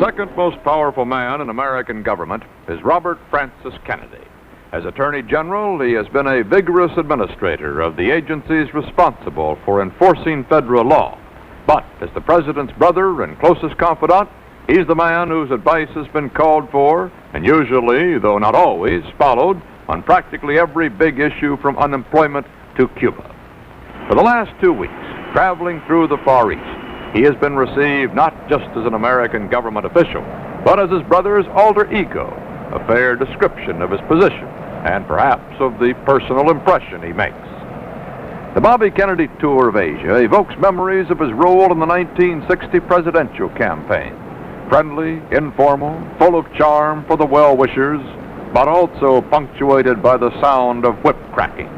second most powerful man in American government is Robert Francis Kennedy. As Attorney General, he has been a vigorous administrator of the agencies responsible for enforcing federal law. But as the President's brother and closest confidant, he's the man whose advice has been called for, and usually, though not always, followed on practically every big issue from unemployment to Cuba. For the last 2 weeks, traveling through the Far East, he has been received not just as an American government official, but as his brother's alter ego, a fair description of his position, and perhaps of the personal impression he makes. The Bobby Kennedy tour of Asia evokes memories of his role in the 1960 presidential campaign. Friendly, informal, full of charm for the well-wishers, but also punctuated by the sound of whip cracking.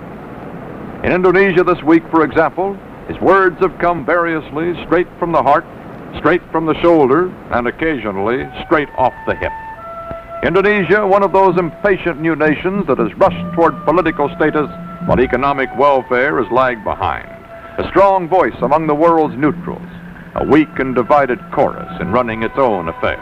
In Indonesia this week, for example, his words have come variously straight from the heart, straight from the shoulder, and occasionally straight off the hip. Indonesia, one of those impatient new nations that has rushed toward political status while economic welfare has lagged behind. A strong voice among the world's neutrals, a weak and divided chorus in running its own affairs.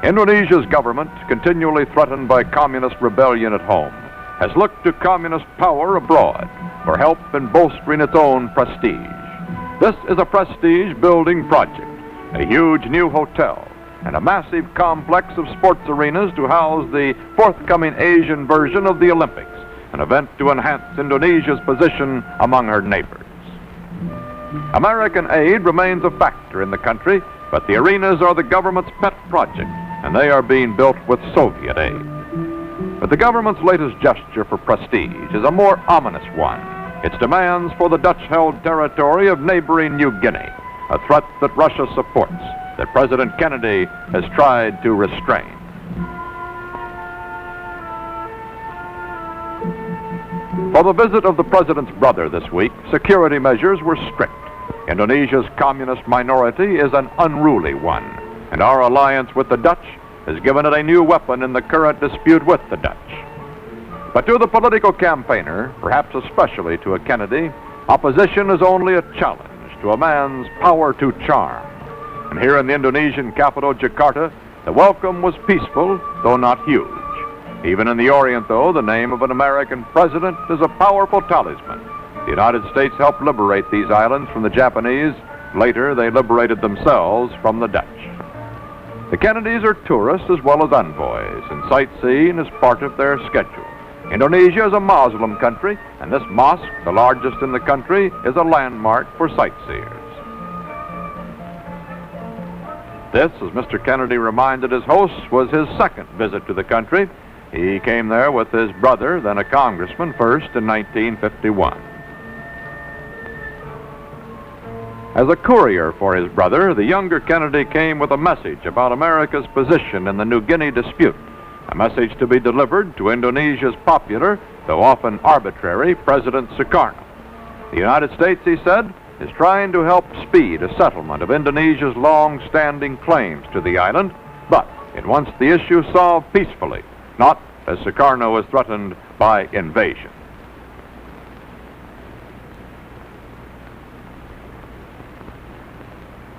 Indonesia's government, continually threatened by communist rebellion at home, has looked to communist power abroad for help in bolstering its own prestige. This is a prestige-building project, a huge new hotel, and a massive complex of sports arenas to house the forthcoming Asian version of the Olympics, an event to enhance Indonesia's position among her neighbors. American aid remains a factor in the country, but the arenas are the government's pet project, and they are being built with Soviet aid. But the government's latest gesture for prestige is a more ominous one. Its demands for the Dutch-held territory of neighboring New Guinea, a threat that Russia supports, that President Kennedy has tried to restrain. For the visit of the President's brother this week, security measures were strict. Indonesia's communist minority is an unruly one, and our alliance with the Dutch has given it a new weapon in the current dispute with the Dutch. But to the political campaigner, perhaps especially to a Kennedy, opposition is only a challenge to a man's power to charm. And here in the Indonesian capital, Jakarta, the welcome was peaceful, though not huge. Even in the Orient, though, the name of an American president is a powerful talisman. The United States helped liberate these islands from the Japanese. Later, they liberated themselves from the Dutch. The Kennedys are tourists as well as envoys, and sightseeing is part of their schedule. Indonesia is a Muslim country, and this mosque, the largest in the country, is a landmark for sightseers. This, as Mr. Kennedy reminded his hosts, was his second visit to the country. He came there with his brother, then a congressman, first in 1951. As a courier for his brother, the younger Kennedy came with a message about America's position in the New Guinea dispute, a message to be delivered to Indonesia's popular, though often arbitrary, President Sukarno. The United States, he said, is trying to help speed a settlement of Indonesia's long-standing claims to the island, but it wants the issue solved peacefully, not, as Sukarno is threatened, by invasion.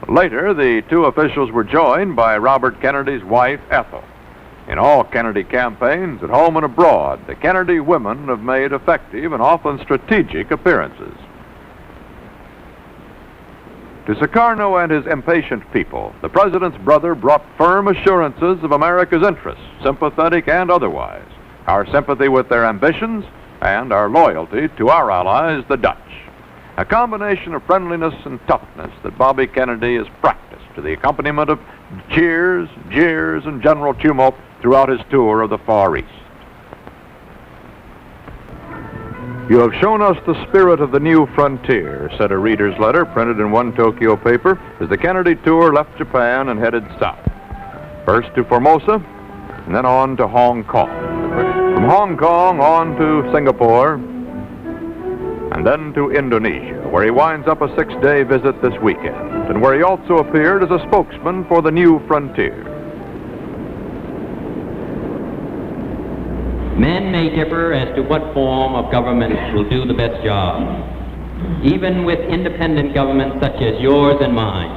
Later, the two officials were joined by Robert Kennedy's wife, Ethel. In all Kennedy campaigns, at home and abroad, the Kennedy women have made effective and often strategic appearances. To Sukarno and his impatient people, the President's brother brought firm assurances of America's interests, sympathetic and otherwise, our sympathy with their ambitions, and our loyalty to our allies, the Dutch. A combination of friendliness and toughness that Bobby Kennedy has practiced to the accompaniment of cheers, jeers, and general tumult throughout his tour of the Far East. "You have shown us the spirit of the new frontier," said a reader's letter printed in one Tokyo paper as the Kennedy tour left Japan and headed south. First to Formosa, and then on to Hong Kong. From Hong Kong on to Singapore, and then to Indonesia, where he winds up a 6-day visit this weekend, and where he also appeared as a spokesman for the new frontier. Men may differ as to what form of government will do the best job. Even with independent governments such as yours and mine,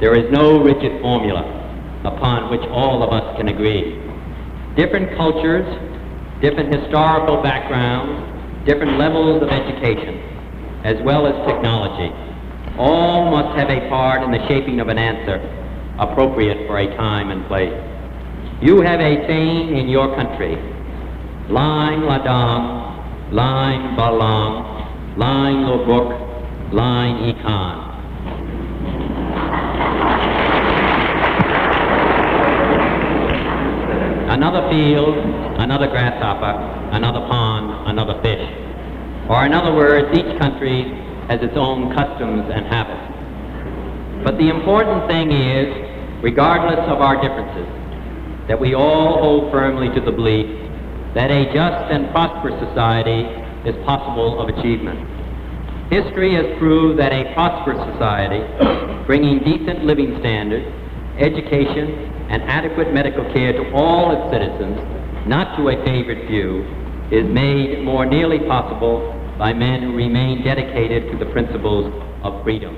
There is no rigid formula upon which all of us can agree. Different cultures, different historical backgrounds, different levels of education, as well as technology, all must have a part in the shaping of an answer appropriate for a time and place. You have a saying in your country, Line Ladang, Line Balang, Line Lobuk, Line Econ. Another field, another grasshopper, another pond, another fish. Or in other words, each country has its own customs and habits. But the important thing is, regardless of our differences, that we all hold firmly to the belief that a just and prosperous society is possible of achievement. History has proved that a prosperous society, bringing decent living standards, education, and adequate medical care to all its citizens, not to a favored few, is made more nearly possible by men who remain dedicated to the principles of freedom.